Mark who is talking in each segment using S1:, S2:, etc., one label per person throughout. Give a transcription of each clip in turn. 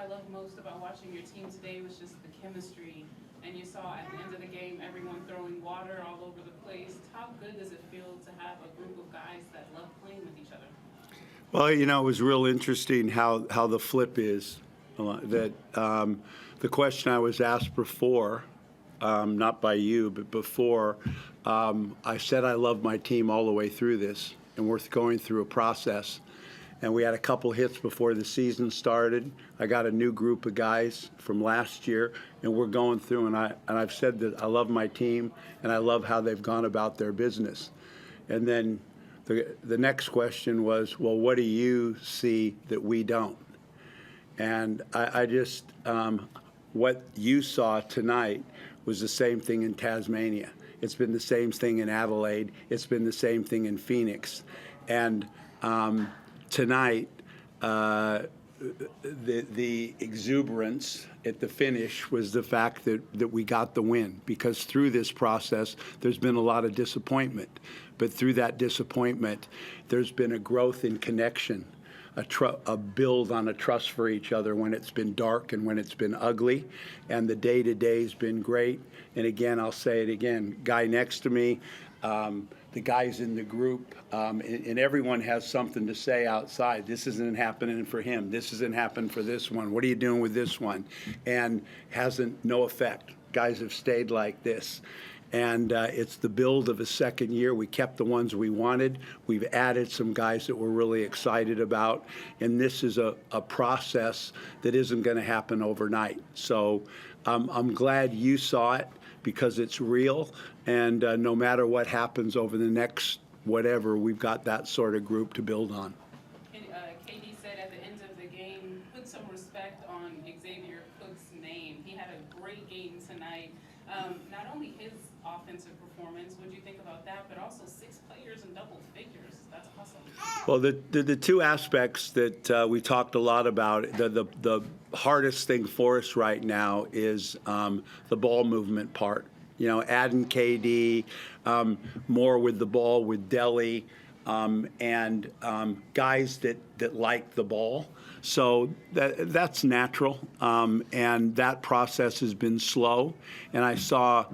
S1: I loved most about watching your team today was just the chemistry. And you saw at the end of the game everyone throwing water all over the place. How good does it feel to have a group of guys that love playing with each other?
S2: Well, it was real interesting how the flip is. That the question I was asked before, not by you, but before, I said I love my team all the way through this, and we're going through a process. And we had a couple hits before the season started. I got a new group of guys from last year, and we're going through. And I've said that I love my team, and I love how they've gone about their business. And then the next question was, well, what do you see that we don't? And I just, what you saw tonight was the same thing in Tasmania. It's been the same thing in Adelaide. It's been the same thing in Phoenix. And tonight, the exuberance at the finish was the fact that we got the win, because through this process, there's been a lot of disappointment. But through that disappointment, there's been a growth in connection, a build on a trust for each other when it's been dark and when it's been ugly. And the day-to-day has been great. And again, I'll say it again, guy next to me, the guys in the group, and everyone has something to say outside. This isn't happening for him. This isn't happening for this one. What are you doing with this one? And no effect. Guys have stayed like this. And it's the build of a second year. We kept the ones we wanted. We've added some guys that we're really excited about. And this is a process that isn't going to happen overnight. So I'm glad you saw it, because it's real. And no matter what happens over the next whatever, we've got that sort of group to build on.
S1: And KD said at the end of the game, put some respect on Xavier Cook's name. He had a great game tonight. Not only his offensive performance, what do you think about that, but also 6 players in double figures. That's awesome.
S2: Well, the two aspects that we talked a lot about, the hardest thing for us right now is the ball movement part. Adding KD, more with the ball with Delhi, and guys that like the ball. So that's natural, and that process has been slow. And I saw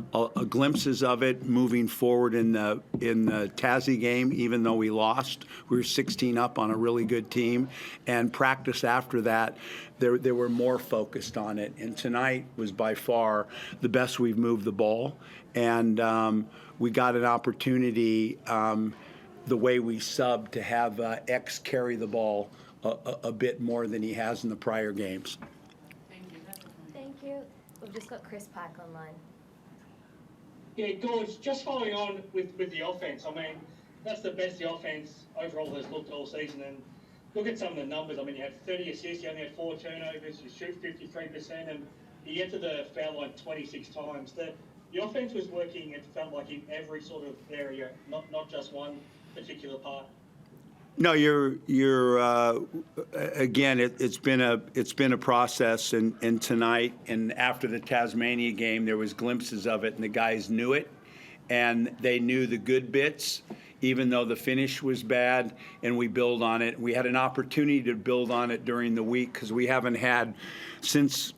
S2: glimpses of it moving forward in the Tassie game, even though we lost. We were 16 up on a really good team, and practice after that, they were more focused on it. And tonight was by far the best we've moved the ball, and we got an opportunity. The way we subbed to have X carry the ball a bit more than he has in the prior games.
S1: Thank you.
S3: Thank you. We've just got Chris Pike online.
S4: Yeah, Gorge, just following on with the offense, I mean, that's the best the offense overall has looked all season. And look at some of the numbers. I mean, you had 30 assists, you only had 4 turnovers, you shoot 53%, and you get to the foul line 26 times. The offense was working, it felt like, in every sort of area, not just one particular part.
S2: No, you're again. It's been a process, and tonight and after the Tasmania game, there was glimpses of it, and the guys knew it, and they knew the good bits, even though the finish was bad, and we build on it. We had an opportunity to build on it during the week, because we haven't had since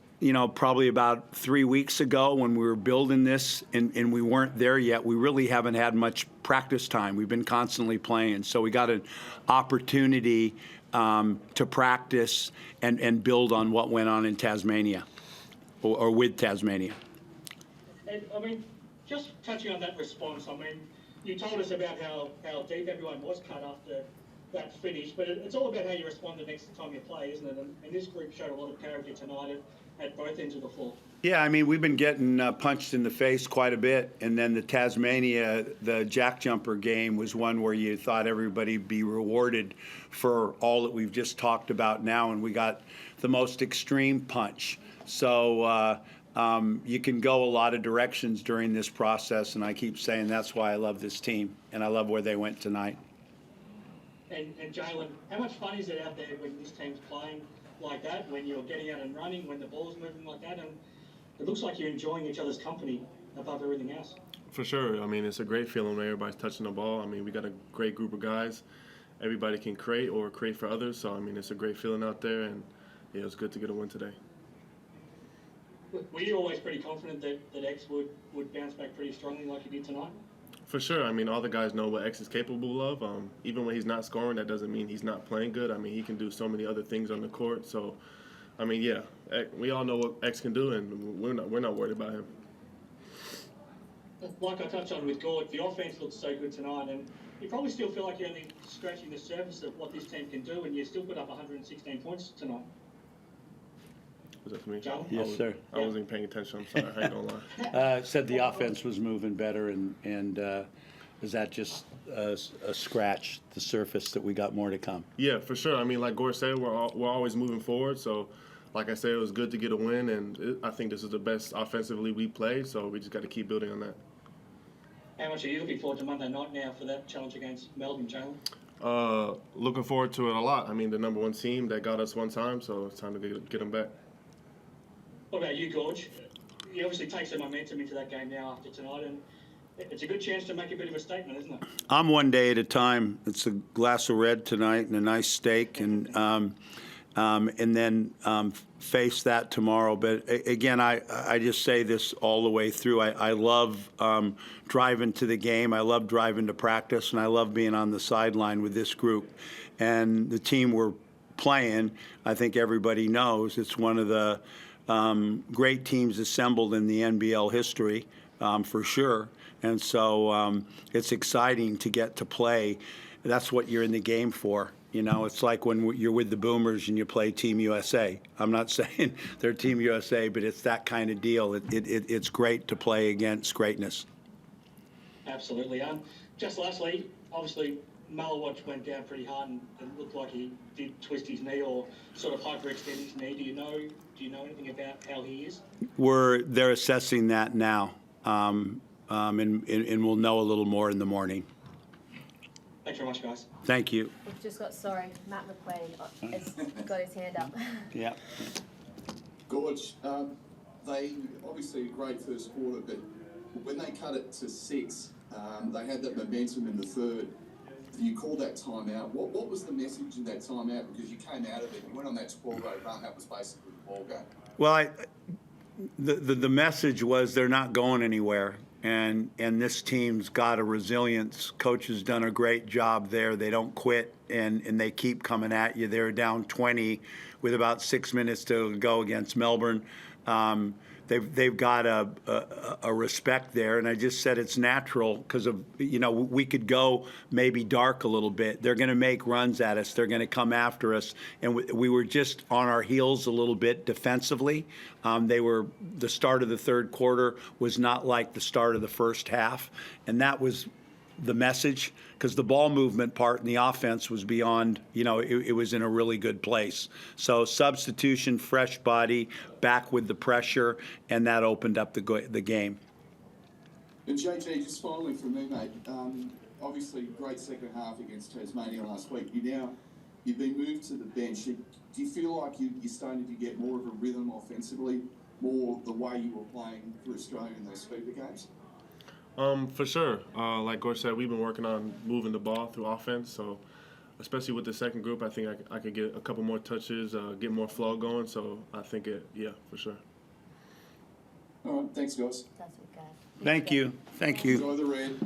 S2: probably about 3 weeks ago when we were building this, and we weren't there yet. We really haven't had much practice time. We've been constantly playing. So we got an opportunity to practice and build on what went on in Tasmania or with Tasmania.
S4: And, I mean, just touching on that response, I mean, you told us about how deep everyone was cut after that finish, but it's all about how you respond the next time you play, isn't it? And this group showed a lot of character tonight at both ends of the floor.
S2: Yeah, I mean, we've been getting punched in the face quite a bit, and then the Tasmania, the jack jumper game was one where you thought everybody'd be rewarded for all that we've just talked about now, and we got the most extreme punch. So you can go a lot of directions during this process, and I keep saying that's why I love this team, and I love where they went tonight.
S4: And Jaylin, how much fun is it out there when this team's playing like that, when you're getting out and running, when the ball's moving like that, and it looks like you're enjoying each other's company above everything else?
S5: For sure. I mean, it's a great feeling when everybody's touching the ball. I mean, we got a great group of guys. Everybody can create or create for others. So, I mean, it's a great feeling out there. And yeah, it was good to get a win today.
S4: Were you always pretty confident that X would bounce back pretty strongly like he did tonight?
S5: For sure. I mean, all the guys know what X is capable of. Even when he's not scoring, that doesn't mean he's not playing good. I mean, he can do so many other things on the court. So, I mean, yeah, we all know what X can do, and we're not worried about him.
S4: Like I touched on with Gord, the offense looks so good tonight, and you probably still feel like you're only scratching the surface of what this team can do, and you still put up 116 points tonight.
S5: Was that for me?
S4: Joe?
S2: Yes, sir.
S5: I wasn't even paying attention. I'm sorry. I ain't gonna lie.
S2: Said the offense was moving better, and is that just a scratch the surface that we got more to come?
S5: Yeah, for sure. I mean, like Gore said, we're always moving forward. So, like I said, it was good to get a win, and I think this is the best offensively we played. So we just got to keep building on that.
S4: How much are you looking forward to Monday night now for that challenge against Melbourne, Jaylin?
S5: Looking forward to it a lot. I mean, the number one team that got us one time, so it's time to get them back.
S4: What about you, Gorge? You obviously take some momentum into that game now after tonight, and it's a good chance to make a bit of a statement, isn't it?
S2: I'm one day at a time. It's a glass of red tonight and a nice steak, and then face that tomorrow. But again, I just say this all the way through. I love driving to the game. I love driving to practice, and I love being on the sideline with this group. And the team we're playing, I think everybody knows, it's one of the great teams assembled in the NBL history, for sure. And so it's exciting to get to play. That's what you're in the game for. You know, it's like when you're with the Boomers and you play Team USA. I'm not saying they're Team USA, but it's that kind of deal. It's great to play against greatness.
S4: Absolutely. Just lastly, obviously, Malawatch went down pretty hard and it looked like he did twist his knee or sort of hyperextend his knee. Do you know anything about how he is?
S2: They're assessing that now, and we'll know a little more in the morning.
S4: Thanks very much, guys.
S2: Thank you.
S3: We've just got, Matt McQuaid has got his hand up.
S2: Yeah.
S6: Gorge, they obviously a great first quarter, but when they cut it to 6, they had that momentum in the third. You called that timeout. What was the message in that timeout? Because you came out of it, you went on that 12-0 run. That was basically the ball game.
S2: Well, the message was they're not going anywhere, and this team's got a resilience. Coach has done a great job there. They don't quit, and they keep coming at you. They're down 20 with about 6 minutes to go against Melbourne. They've got a respect there, and I just said it's natural because of, we could go maybe dark a little bit. They're going to make runs at us. They're going to come after us, and we were just on our heels a little bit defensively. The start of the third quarter was not like the start of the first half, and that was the message, because the ball movement part in the offense was beyond, it was in a really good place. So substitution, fresh body, back with the pressure, and that opened up the game.
S6: And JJ, just finally from me, mate, obviously great second half against Tasmania last week. You've been moved to the bench. Do you feel like you're starting to get more of a rhythm offensively, more the way you were playing for Australia in those Super games?
S5: For sure. Like Gore said, we've been working on moving the ball through offense. So, especially with the second group, I think I could get a couple more touches, get more flow going. So, I think for sure.
S6: All right, thanks, guys.
S3: That's what, guys.
S2: Thank you. Thank you.
S6: Enjoy the red.